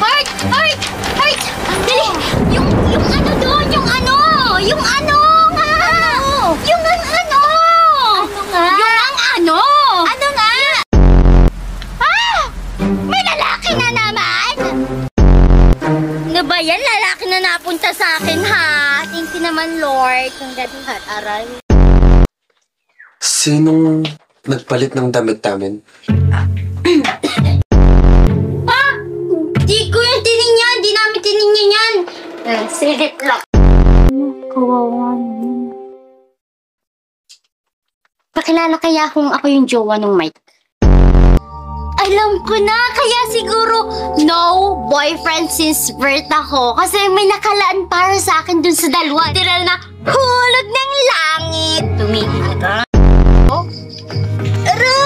Art! Art! Art! Dali! Yung ano doon! Yung ano! Yung ano nga! Yung ang ano! Ano nga? Yung ang ano! Ano nga? Ah! May lalaki na naman! Ano ba yan? Lalaki na napunta sa akin, ha? Thank you naman, Lord. Kung gano'n, aray. Sinong nagpalit ng damit namin? Di ko yung tinignan. Di namin tinignan yan. Silip lang. Kawawa naman. Pakilala kaya kung ako yung jowa ng Mike? Alam ko na. Kaya siguro no boyfriend since birth ako. Kasi may nakalaan para sa akin dun sa dalawa. Tira na hulog ng langit. Tumigil ka. Oh. Aray!